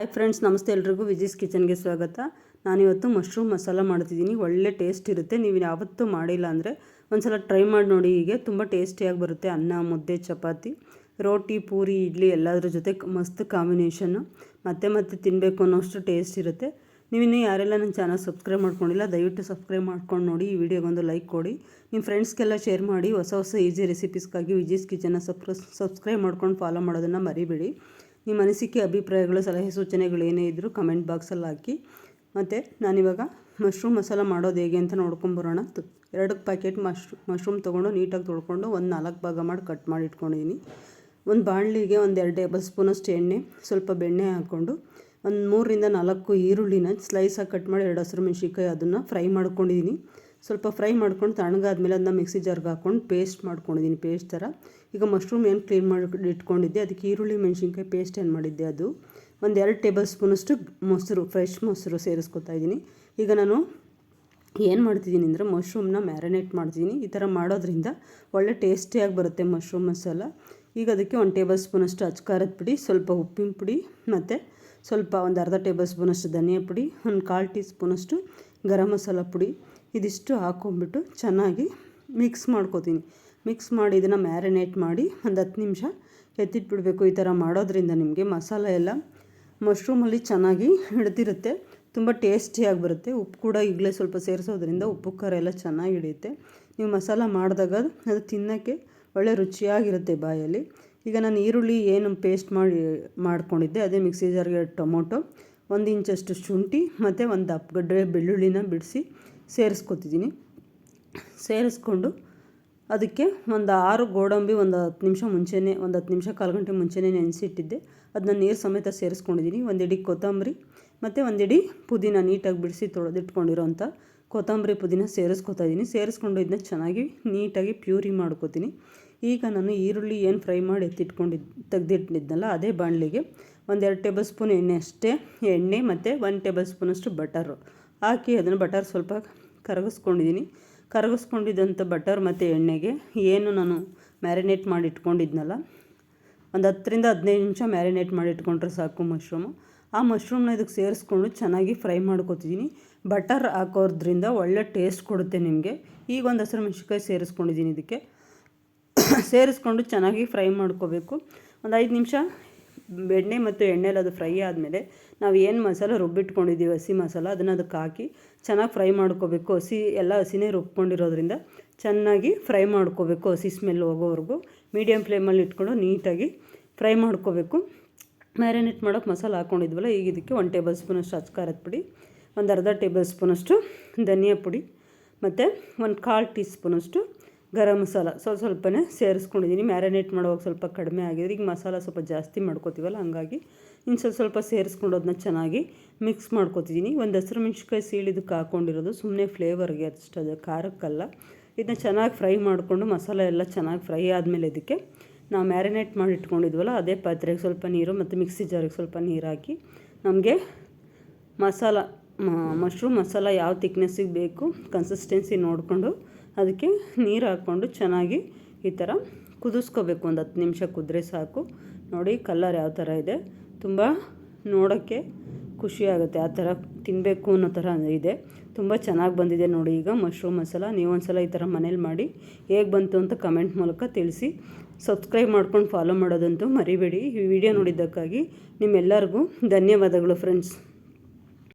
Hi friends, ನಮಸ್ತೆ. ಎಲ್ರಿಗೂ ವಿಜೀಸ್ ಕಿಚನ್ಗೆ ಸ್ವಾಗತ. ನಾನಿವತ್ತು ಮಶ್ರೂಮ್ ಮಸಾಲ ಮಾಡ್ತಿದ್ದೀನಿ. ಒಳ್ಳೆ ಟೇಸ್ಟ್ ಇರುತ್ತೆ. ನೀವು ಯಾವತ್ತೂ ಮಾಡಿಲ್ಲ ಅಂದರೆ ಒಂದ್ಸಲ ಟ್ರೈ ಮಾಡಿ ನೋಡಿ. ಹೀಗೆ ತುಂಬ ಟೇಸ್ಟಿಯಾಗಿ ಬರುತ್ತೆ. ಅನ್ನ, ಮುದ್ದೆ, ಚಪಾತಿ, ರೋಟಿ, ಪೂರಿ, ಇಡ್ಲಿ ಎಲ್ಲದ್ರ ಜೊತೆ ಮಸ್ತ್ ಕಾಂಬಿನೇಷನ್ನು. ಮತ್ತೆ ತಿನ್ನಬೇಕು ಅನ್ನೋಷ್ಟು ಟೇಸ್ಟ್ ಇರುತ್ತೆ. ನೀವಿನ್ನೂ ಯಾರೆಲ್ಲ ನನ್ನ ಚಾನಲ್ ಸಬ್ಸ್ಕ್ರೈಬ್ ಮಾಡ್ಕೊಂಡಿಲ್ಲ, ದಯವಿಟ್ಟು ಸಬ್ಸ್ಕ್ರೈಬ್ ಮಾಡ್ಕೊಂಡು ನೋಡಿ. ಈ ವಿಡಿಯೋಗೊಂದು ಲೈಕ್ ಕೊಡಿ, ನಿಮ್ಮ ಫ್ರೆಂಡ್ಸ್ಗೆಲ್ಲ ಶೇರ್ ಮಾಡಿ. ಹೊಸ ಈಸಿ ರೆಸಿಪೀಸ್ಗಾಗಿ ವಿಜೀಸ್ ಕಿಚನ್ನ ಸಬ್ಸ್ಕ್ರೈಬ್ ಮಾಡ್ಕೊಂಡು ಫಾಲೋ ಮಾಡೋದನ್ನು ಮರಿಬೇಡಿ. ನಿಮ್ಮ ಅನಿಸಿಕೆ, ಅಭಿಪ್ರಾಯಗಳು, ಸಲಹೆ ಸೂಚನೆಗಳು ಏನೇ ಇದ್ದರೂ ಕಮೆಂಟ್ ಬಾಕ್ಸಲ್ಲಿ ಹಾಕಿ. ಮತ್ತು ನಾನಿವಾಗ ಮಶ್ರೂಮ್ ಮಸಾಲ ಮಾಡೋದು ಹೇಗೆ ಅಂತ ನೋಡ್ಕೊಂಬರೋಣ. 2 ಪ್ಯಾಕೆಟ್ ಮಶ್ರೂಮ್ ತೊಗೊಂಡು ನೀಟಾಗಿ ತೊಳ್ಕೊಂಡು ಒಂದು 4 ಭಾಗ ಮಾಡಿ ಕಟ್ ಮಾಡಿ ಇಟ್ಕೊಂಡಿದ್ದೀನಿ. ಒಂದು ಬಾಣಲಿಗೆ 1-2 ಟೇಬಲ್ ಸ್ಪೂನಷ್ಟು ಎಣ್ಣೆ, ಸ್ವಲ್ಪ ಬೆಣ್ಣೆ ಹಾಕ್ಕೊಂಡು ಒಂದು 3ರಿಂದ 4 ಈರುಳ್ಳಿನ ಸ್ಲೈಸಾಗಿ ಕಟ್ ಮಾಡಿ 2 ಹಸಿರು ಮೆಣಸಿನ್ಕಾಯಿ ಅದನ್ನು ಫ್ರೈ ಮಾಡ್ಕೊಂಡಿದ್ದೀನಿ. ಸ್ವಲ್ಪ ಫ್ರೈ ಮಾಡ್ಕೊಂಡು ತಣ್ಣಗಾದ್ಮೇಲೆ ಅದನ್ನ ಮಿಕ್ಸಿ ಜಾರ್ಗೆ ಹಾಕ್ಕೊಂಡು ಪೇಸ್ಟ್ ಮಾಡ್ಕೊಂಡಿದ್ದೀನಿ, ಪೇಸ್ಟ್ ಥರ. ಈಗ ಮಶ್ರೂಮ್ ಏನು ಕ್ಲೀನ್ ಮಾಡಿ ಇಟ್ಕೊಂಡಿದ್ದೆ, ಅದಕ್ಕೆ ಈರುಳ್ಳಿ ಮೆಣಸಿನ್ಕಾಯಿ ಪೇಸ್ಟ್ ಏನು ಮಾಡಿದ್ದೆ ಅದು 1-2 ಟೇಬಲ್ ಸ್ಪೂನಷ್ಟು ಮೊಸರು, ಫ್ರೆಶ್ ಮೊಸರು ಸೇರಿಸ್ಕೊತಾ ಇದ್ದೀನಿ. ಈಗ ನಾನು ಏನು ಮಾಡ್ತಿದ್ದೀನಿ ಅಂದರೆ ಮಶ್ರೂಮ್ನ ಮ್ಯಾರಿನೇಟ್ ಮಾಡ್ತಿದ್ದೀನಿ. ಈ ಥರ ಮಾಡೋದ್ರಿಂದ ಒಳ್ಳೆ ಟೇಸ್ಟಿಯಾಗಿ ಬರುತ್ತೆ ಮಶ್ರೂಮ್ ಮಸಾಲ. ಈಗ ಅದಕ್ಕೆ 1 ಟೇಬಲ್ ಸ್ಪೂನಷ್ಟು ಅಚ್ಕಾರದ ಪುಡಿ, ಸ್ವಲ್ಪ ಉಪ್ಪಿನ ಪುಡಿ, ಮತ್ತು ಸ್ವಲ್ಪ ಒಂದು ಅರ್ಧ ಟೇಬಲ್ ಸ್ಪೂನಷ್ಟು ಧನಿಯಾ ಪುಡಿ, ಒಂದು 1/4 ಟೀ ಸ್ಪೂನಷ್ಟು ಗರಂ ಮಸಾಲ ಪುಡಿ, ಇದಿಷ್ಟು ಹಾಕ್ಕೊಂಬಿಟ್ಟು ಚೆನ್ನಾಗಿ ಮಿಕ್ಸ್ ಮಾಡ್ಕೋತೀನಿ. ಮಿಕ್ಸ್ ಮಾಡಿ ಇದನ್ನು ಮ್ಯಾರಿನೇಟ್ ಮಾಡಿ ಒಂದು 10 ನಿಮಿಷ ಎತ್ತಿಟ್ಬಿಡಬೇಕು. ಈ ಥರ ಮಾಡೋದ್ರಿಂದ ನಿಮಗೆ ಮಸಾಲ ಎಲ್ಲ ಮಶ್ರೂಮಲ್ಲಿ ಚೆನ್ನಾಗಿ ಹಿಡಿದಿರುತ್ತೆ, ತುಂಬ ಟೇಸ್ಟಿಯಾಗಿ ಬರುತ್ತೆ. ಉಪ್ಪು ಕೂಡ ಈಗಲೇ ಸ್ವಲ್ಪ ಸೇರಿಸೋದ್ರಿಂದ ಉಪ್ಪು ಖಾರ ಎಲ್ಲ ಚೆನ್ನಾಗಿ ಹಿಡಿಯುತ್ತೆ. ನೀವು ಮಸಾಲ ಮಾಡಿದಾಗ ಅದು ತಿನ್ನೋಕ್ಕೆ ಒಳ್ಳೆ ರುಚಿಯಾಗಿರುತ್ತೆ ಬಾಯಲ್ಲಿ. ಈಗ ನಾನು ಈರುಳ್ಳಿ ಏನು ಪೇಸ್ಟ್ ಮಾಡ್ಕೊಂಡಿದ್ದೆ ಅದೇ ಮಿಕ್ಸಿ ಜಾರ್ಗೆ ಟೊಮೊಟೊ, 1 ಇಂಚಷ್ಟು ಶುಂಠಿ ಮತ್ತು ಒಂದು 10 ಗಡ್ಡೆ ಬೆಳ್ಳುಳ್ಳಿನ ಬಿಡಿಸಿ ಸೇರಿಸ್ಕೊತಿದ್ದೀನಿ. ಸೇರಿಸ್ಕೊಂಡು ಅದಕ್ಕೆ ಒಂದು 6 ಗೋಡಂಬಿ ಒಂದು 10 ನಿಮಿಷ ಮುಂಚೆನೇ, ಒಂದು 10 ನಿಮಿಷ 1/4 ಗಂಟೆ ಮುಂಚೆನೇ ನೆನೆಸಿಟ್ಟಿದ್ದೆ. ಅದನ್ನ ನೀರು ಸಮೇತ ಸೇರಿಸ್ಕೊಂಡಿದ್ದೀನಿ. 1 ಹಿಡಿ ಕೊತ್ತಂಬರಿ ಮತ್ತು 1 ಹಿಡಿ ಪುದೀನ ನೀಟಾಗಿ ಬಿಡಿಸಿ ತೊಳೆದಿಟ್ಕೊಂಡಿರೋಂಥ ಕೊತ್ತಂಬರಿ ಪುದೀನ ಸೇರಿಸ್ಕೊತಾ ಇದ್ದೀನಿ. ಸೇರಿಸ್ಕೊಂಡು ಇದನ್ನ ಚೆನ್ನಾಗಿ ನೀಟಾಗಿ ಪ್ಯೂರಿ ಮಾಡ್ಕೋತೀನಿ. ಈಗ ನಾನು ಈರುಳ್ಳಿ ಏನು ಫ್ರೈ ಮಾಡಿ ತೆಗೆದಿಟ್ಟಿದ್ನಲ್ಲ ಅದೇ ಬಾಣಲಿಗೆ 1-2 ಟೇಬಲ್ ಸ್ಪೂನ್ ಎಣ್ಣೆ, ಅಷ್ಟೇ ಎಣ್ಣೆ ಮತ್ತು 1 ಟೇಬಲ್ ಸ್ಪೂನಷ್ಟು ಬಟರು ಹಾಕಿ ಅದನ್ನು ಬಟರ್ ಸ್ವಲ್ಪ ಕರಗಿಸ್ಕೊಂಡಿದ್ದಂಥ ಬಟರ್ ಮತ್ತು ಎಣ್ಣೆಗೆ ಏನು ನಾನು ಮ್ಯಾರಿನೇಟ್ ಮಾಡಿ ಇಟ್ಕೊಂಡಿದ್ನಲ್ಲ, ಒಂದು 10ರಿಂದ 15 ನಿಮಿಷ ಮ್ಯಾರಿನೇಟ್ ಮಾಡಿ ಇಟ್ಕೊಂಡ್ರೆ ಸಾಕು ಮಶ್ರೂಮು. ಆ ಮಶ್ರೂಮ್ನ ಇದಕ್ಕೆ ಸೇರಿಸ್ಕೊಂಡು ಚೆನ್ನಾಗಿ ಫ್ರೈ ಮಾಡ್ಕೊತಿದ್ದೀನಿ. ಬಟರ್ ಹಾಕೋದ್ರಿಂದ ಒಳ್ಳೆ ಟೇಸ್ಟ್ ಕೊಡುತ್ತೆ ನಿಮಗೆ. ಈಗ ಒಂದು ಹಸಿರು ಮೆಣಸಿನ್ಕಾಯಿ ಸೇರಿಸ್ಕೊಂಡಿದ್ದೀನಿ. ಇದಕ್ಕೆ ಸೇರಿಸ್ಕೊಂಡು ಚೆನ್ನಾಗಿ ಫ್ರೈ ಮಾಡ್ಕೋಬೇಕು. ಒಂದು 5 ನಿಮಿಷ ಬೆಣ್ಣೆ ಮತ್ತು ಎಣ್ಣೆಲಿ ಅದು ಫ್ರೈ ಆದಮೇಲೆ ನಾವು ಏನು ಮಸಾಲ ರುಬ್ಬಿಟ್ಕೊಂಡಿದ್ದೀವಿ, ಹಸಿ ಮಸಾಲ, ಅದನ್ನು ಅದಕ್ಕೆ ಹಾಕಿ ಚೆನ್ನಾಗಿ ಫ್ರೈ ಮಾಡ್ಕೋಬೇಕು. ಹಸಿನೇ ರುಬ್ಕೊಂಡಿರೋದ್ರಿಂದ ಚೆನ್ನಾಗಿ ಫ್ರೈ ಮಾಡ್ಕೋಬೇಕು. ಹಸಿ ಸ್ಮೆಲ್ ಹೋಗೋವರೆಗೂ ಮೀಡಿಯಮ್ ಫ್ಲೇಮಲ್ಲಿ ಇಟ್ಕೊಂಡು ನೀಟಾಗಿ ಫ್ರೈ ಮಾಡ್ಕೋಬೇಕು. ಮ್ಯಾರಿನೇಟ್ ಮಾಡೋಕ್ಕೆ ಮಸಾಲ ಹಾಕ್ಕೊಂಡಿದ್ವಲ್ಲ, ಈಗ ಇದಕ್ಕೆ 1 ಟೇಬಲ್ ಸ್ಪೂನಷ್ಟು ಅಚ್ಕಾರದ ಪುಡಿ, ಒಂದು ಅರ್ಧ ಟೇಬಲ್ ಸ್ಪೂನಷ್ಟು ಧನಿಯಾ ಪುಡಿ ಮತ್ತು ಒಂದು 1/4 ಟೀ ಸ್ಪೂನಷ್ಟು ಗರಂ ಮಸಾಲ ಸ್ವಲ್ಪನೇ ಸೇರಿಸ್ಕೊಂಡಿದ್ದೀನಿ. ಮ್ಯಾರಿನೇಟ್ ಮಾಡುವಾಗ ಸ್ವಲ್ಪ ಕಡಿಮೆ ಆಗಿದೆ. ಈಗ ಮಸಾಲ ಸ್ವಲ್ಪ ಜಾಸ್ತಿ ಮಾಡ್ಕೋತೀವಲ್ಲ, ಹಂಗಾಗಿ ಇನ್ನು ಸ್ವಲ್ಪ ಸೇರಿಸ್ಕೊಂಡು ಅದನ್ನ ಚೆನ್ನಾಗಿ ಮಿಕ್ಸ್ ಮಾಡ್ಕೋತಿದ್ದೀನಿ. ಒಂದು ಹಸಿರು ಮೆಣಸಿನ್ಕಾಯಿ ಸೀಳಿದಕ್ಕೆ ಹಾಕ್ಕೊಂಡಿರೋದು ಸುಮ್ಮನೆ ಫ್ಲೇವರ್ಗೆ, ಅಷ್ಟು ಅದು ಖಾರಕ್ಕಲ್ಲ. ಇದನ್ನ ಚೆನ್ನಾಗಿ ಫ್ರೈ ಮಾಡಿಕೊಂಡು ಮಸಾಲ ಎಲ್ಲ ಚೆನ್ನಾಗಿ ಫ್ರೈ ಆದಮೇಲೆ ಇದಕ್ಕೆ ನಾವು ಮ್ಯಾರಿನೇಟ್ ಮಾಡಿ ಇಟ್ಕೊಂಡಿದ್ವಲ್ಲ ಅದೇ ಪಾತ್ರೆಗೆ ಸ್ವಲ್ಪ ನೀರು ಮತ್ತು ಮಿಕ್ಸಿ ಜಾರಿಗೆ ಸ್ವಲ್ಪ ನೀರು ಹಾಕಿ ನಮಗೆ ಮಶ್ರೂಮ್ ಮಸಾಲ ಯಾವ ತಿಕ್ನೆಸ್ಸಿಗೆ ಬೇಕು ಕನ್ಸಿಸ್ಟೆನ್ಸಿ ನೋಡಿಕೊಂಡು ಅದಕ್ಕೆ ನೀರು ಹಾಕ್ಕೊಂಡು ಚೆನ್ನಾಗಿ ಈ ಥರ ಕುದಿಸ್ಕೋಬೇಕು. ಒಂದು 10 ನಿಮಿಷ ಕುದ್ರೆ ಸಾಕು. ನೋಡಿ ಕಲರ್ ಯಾವ ಥರ ಇದೆ, ತುಂಬ ನೋಡೋಕ್ಕೆ ಖುಷಿಯಾಗುತ್ತೆ. ಆ ಥರ ತಿನ್ನಬೇಕು ಅನ್ನೋ ಥರ ಇದೆ. ತುಂಬ ಚೆನ್ನಾಗಿ ಬಂದಿದೆ ನೋಡಿ ಈಗ ಮಶ್ರೂಮ್ ಮಸಾಲ. ನೀವೊಂದ್ಸಲ ಈ ಥರ ಮನೇಲಿ ಮಾಡಿ ಹೇಗೆ ಬಂತು ಅಂತ ಕಮೆಂಟ್ ಮೂಲಕ ತಿಳಿಸಿ. ಸಬ್ಸ್ಕ್ರೈಬ್ ಮಾಡ್ಕೊಂಡು ಫಾಲೋ ಮಾಡೋದಂತೂ ಮರಿಬೇಡಿ. ಈ ವಿಡಿಯೋ ನೋಡಿದ್ದಕ್ಕಾಗಿ ನಿಮ್ಮೆಲ್ಲರಿಗೂ ಧನ್ಯವಾದಗಳು ಫ್ರೆಂಡ್ಸ್.